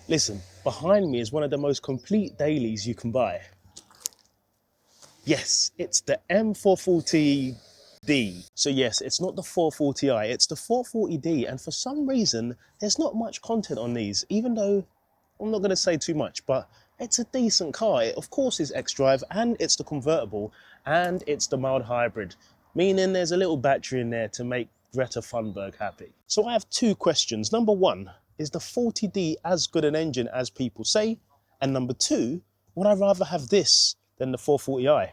Listen, behind me is one of the most complete dailies you can buy. Yes, it's the M440d. So yes, it's not the 440i, it's the 440d. And for some reason, there's not much content on these, even though I'm not going to say too much, but it's a decent car. It, of course, is xDrive, and it's the convertible, and it's the mild hybrid, meaning there's a little battery in there to make Greta Thunberg happy. So I have two questions. Number one, is the 40D as good an engine as people say? And number two, would I rather have this than the 440i?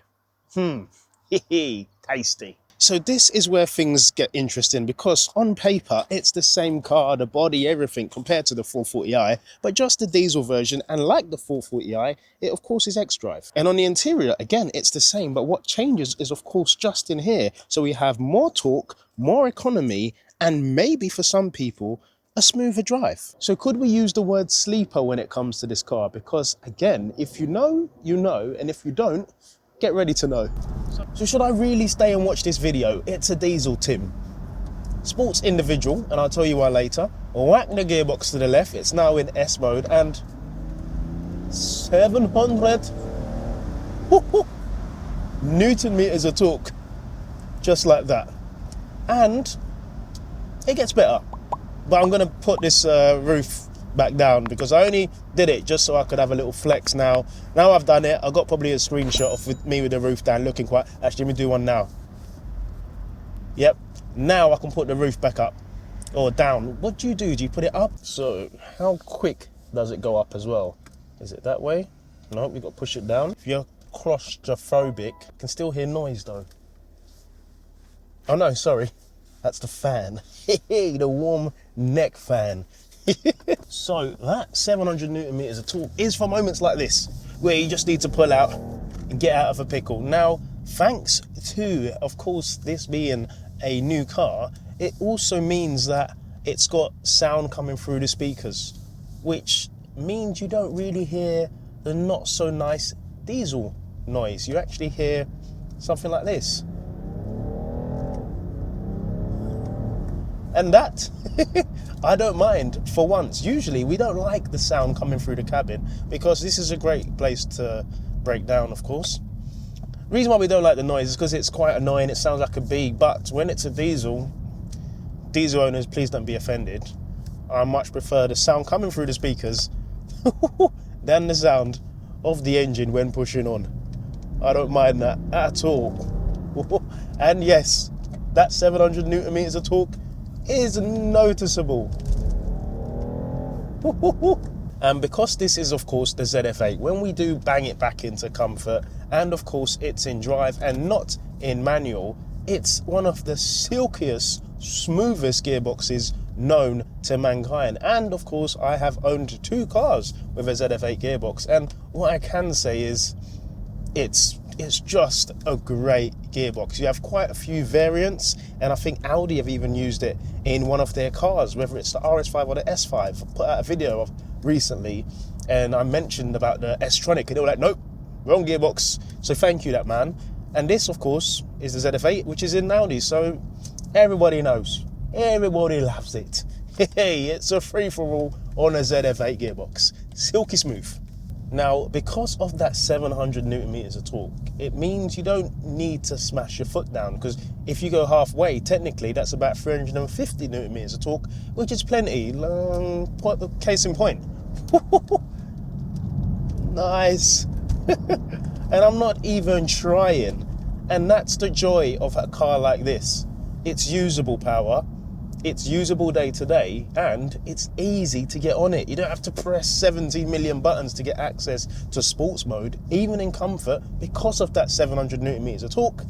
Tasty. So this is where things get interesting, because on paper, it's the same car, the body, everything compared to the 440i, but just the diesel version. And like the 440i, it of course is xDrive. And on the interior, again, it's the same, but what changes is of course just in here. So we have more torque, more economy, and maybe for some people, a smoother drive. So could we use the word sleeper when it comes to this car? Because again, if you know, you know, and if you don't, get ready to know. So should I really stay and watch this video? It's a diesel, Tim. Sports individual, and I'll tell you why later. Whack the gearbox to the left, it's now in S mode, and 700 Newton meters of torque, just like that. And it gets better. But I'm gonna put this roof back down because I only did it just so I could have a little flex. Now I've done it, I got probably a screenshot of me with the roof down looking quite, actually let me do one now. Yep, now I can put the roof back up or down. What do? Do you put it up? So how quick does it go up as well? Is it that way? No, we got to push it down. If you're claustrophobic, you can still hear noise though. Oh no, sorry, that's the fan. The warm neck fan. So that 700 Newton meters of torque is for moments like this, where you just need to pull out and get out of a pickle. Now, thanks to, of course, this being a new car, it also means that it's got sound coming through the speakers, which means you don't really hear the not so nice diesel noise. You actually hear something like this. And that, I don't mind for once. Usually we don't like the sound coming through the cabin because this is a great place to break down, of course. The reason why we don't like the noise is because it's quite annoying. It sounds like a bee, but when it's a diesel owners, please don't be offended. I much prefer the sound coming through the speakers than the sound of the engine when pushing on. I don't mind that at all. And yes, that 700 Newton meters of torque is noticeable. And because this is of course the ZF8, when we do bang it back into comfort, and of course it's in drive and not in manual, it's one of the silkiest, smoothest gearboxes known to mankind. And of course I have owned two cars with a ZF8 gearbox, and what I can say is it's just a great gearbox. You have quite a few variants, and I think Audi have even used it in one of their cars, whether it's the RS5 or the S5. I put out a video of recently, and I mentioned about the S-Tronic, and they were like, nope, wrong gearbox. So thank you, that man. And this, of course, is the ZF8, which is in Audi, so everybody knows. Everybody loves it. Hey, it's a free-for-all on a ZF8 gearbox. Silky smooth. Now, because of that 700 Newton meters of torque, it means you don't need to smash your foot down, because if you go halfway, technically that's about 350 Newton meters of torque, which is plenty. Case in point. Nice. And I'm not even trying. And that's the joy of a car like this. It's usable power. It's usable day to day, and it's easy to get on it. You don't have to press 17 million buttons to get access to sports mode, even in comfort, because of that 700 Newton meters of torque.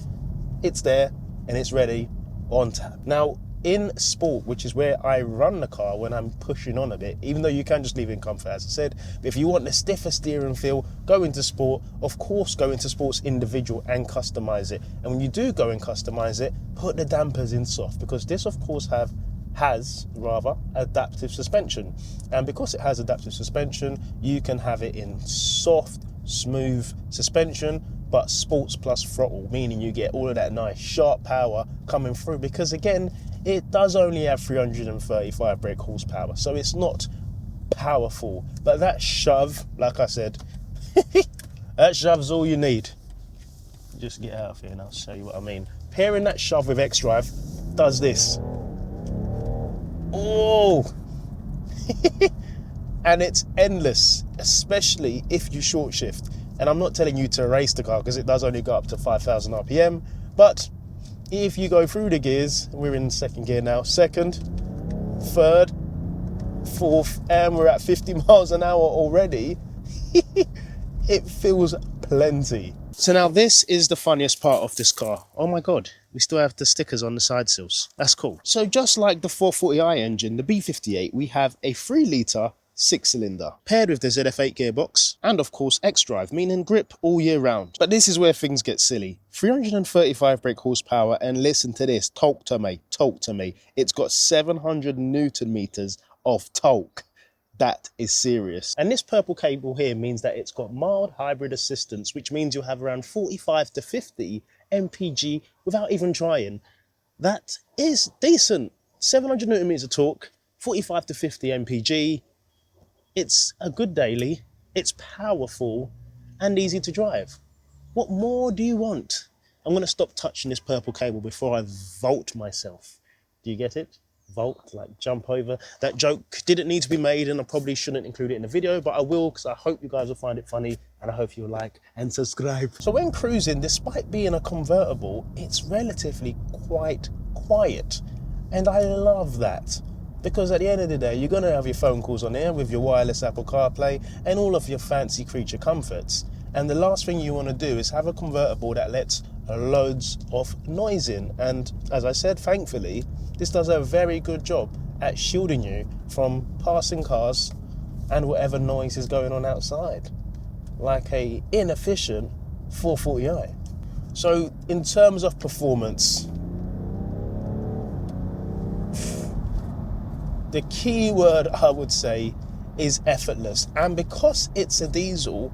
It's there and it's ready on tap. Now, in sport, which is where I run the car when I'm pushing on a bit, even though you can just leave it in comfort, as I said, but if you want the stiffer steering feel, go into sport. Of course, go into sports individual and customize it. And when you do go and customize it, put the dampers in soft, because this, of course, has adaptive suspension. And because it has adaptive suspension, you can have it in soft, smooth suspension, but sports plus throttle, meaning you get all of that nice sharp power coming through, because again, it does only have 335 brake horsepower, so it's not powerful. But that shove, like I said, that shove's all you need. Just get out of here and I'll show you what I mean. Pairing that shove with xDrive does this. Oh! And it's endless, especially if you short shift. And I'm not telling you to race the car because it does only go up to 5,000 RPM. But if you go through the gears, we're in second gear now, second, third, fourth, and we're at 50 miles an hour already, it feels plenty. So now this is the funniest part of this car. Oh my God, we still have the stickers on the side sills. That's cool. So just like the 440i engine, the B58, we have a 3-litre 6-cylinder paired with the ZF8 gearbox and of course xDrive, meaning grip all year round. But this is where things get silly. 335 brake horsepower, and listen to this, talk to me. It's got 700 Newton meters of torque. That is serious. And this purple cable here means that it's got mild hybrid assistance, which means you'll have around 45 to 50 mpg without even trying. That is decent. 700 Newton meters of torque, 45 to 50 mpg. It's a good daily, it's powerful and easy to drive. What more do you want? I'm gonna stop touching this purple cable before I vault myself. Do you get it? Vault, like jump over. That joke didn't need to be made and I probably shouldn't include it in the video, but I will because I hope you guys will find it funny and I hope you'll like and subscribe. So when cruising, despite being a convertible, it's relatively quite quiet. And I love that. Because at the end of the day, you're going to have your phone calls on there with your wireless Apple CarPlay and all of your fancy creature comforts. And the last thing you want to do is have a convertible that lets loads of noise in. And as I said, thankfully, this does a very good job at shielding you from passing cars and whatever noise is going on outside, like a inefficient 440i. So in terms of performance, the key word I would say is effortless. And because it's a diesel,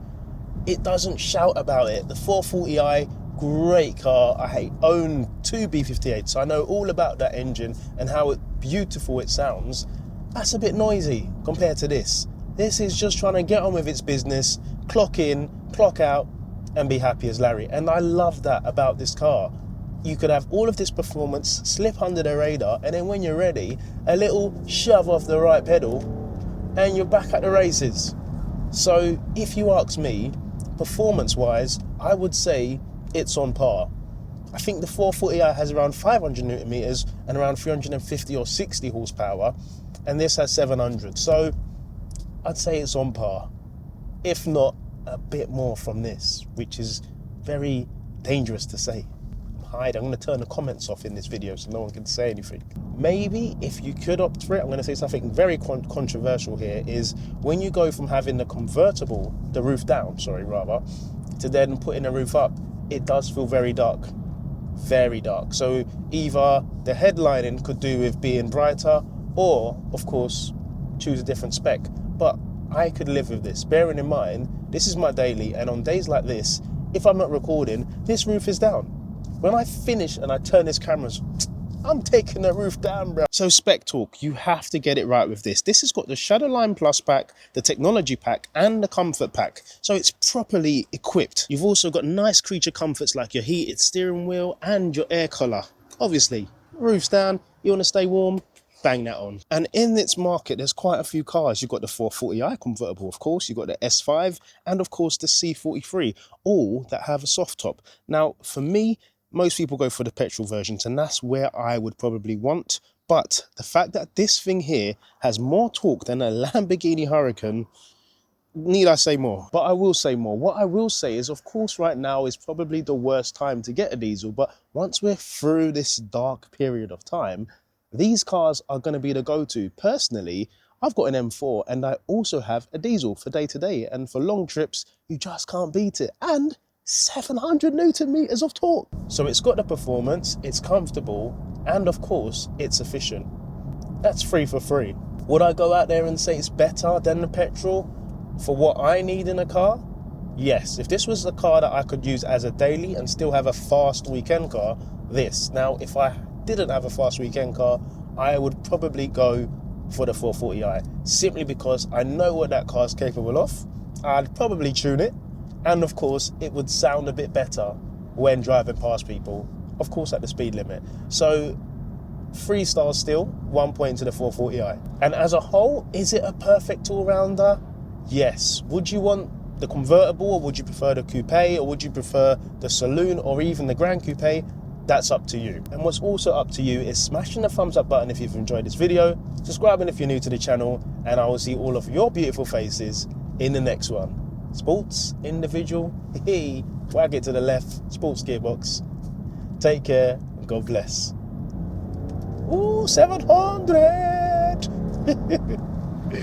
it doesn't shout about it. The 440i, great car. I own 2 B58s, so I know all about that engine and how beautiful it sounds. That's a bit noisy compared to this. This is just trying to get on with its business, clock in, clock out, and be happy as Larry. And I love that about this car. You could have all of this performance slip under the radar, and then when you're ready, a little shove off the right pedal and you're back at the races. So if you ask me, performance wise, I would say it's on par. I think the 440i has around 500 Newton meters and around 350 or 60 horsepower, and this has 700. So I'd say it's on par, if not a bit more from this, which is very dangerous to say. I'm going to turn the comments off in this video so no one can say anything. Maybe if you could opt for it, I'm going to say something very controversial here, is when you go from having the convertible, the roof down, to then putting the roof up, it does feel very dark. Very dark. So either the headlining could do with being brighter, or of course choose a different spec. But I could live with this, bearing in mind this is my daily, and on days like this, if I'm not recording, this roof is down. When I finish and I turn this cameras, I'm taking the roof down, bro. So spec talk, you have to get it right with this. This has got the Shadowline Plus pack, the technology pack, and the comfort pack. So it's properly equipped. You've also got nice creature comforts like your heated steering wheel and your air collar. Obviously, roof's down, you want to stay warm, bang that on. And in its market, there's quite a few cars. You've got the 440i convertible, of course. You've got the S5, and of course the C43, all that have a soft top. Now, for me, most people go for the petrol versions, and that's where I would probably want. But the fact that this thing here has more torque than a Lamborghini Huracan, need I say more? But I will say more. What I will say is, of course, right now is probably the worst time to get a diesel. But once we're through this dark period of time, these cars are going to be the go-to. Personally, I've got an M4 and I also have a diesel for day-to-day. And for long trips, you just can't beat it. And 700 Newton meters of torque. So it's got the performance, it's comfortable, and of course, it's efficient. That's 3 for 3. Would I go out there and say it's better than the petrol for what I need in a car? Yes. If this was a car that I could use as a daily and still have a fast weekend car, this. Now, if I didn't have a fast weekend car, I would probably go for the 440i, simply because I know what that car's capable of. I'd probably tune it, and of course it would sound a bit better when driving past people, of course at the speed limit. So 3 stars still, 1 point to the 440i. And as a whole, is it a perfect all-rounder? Yes. Would you want the convertible, or would you prefer the coupe, or would you prefer the saloon, or even the grand coupe? That's up to you. And what's also up to you is smashing the thumbs up button if you've enjoyed this video, subscribing if you're new to the channel, and I will see all of your beautiful faces in the next one. Sports, individual, wag it to the left, sports gearbox. Take care, and God bless. Ooh, 700!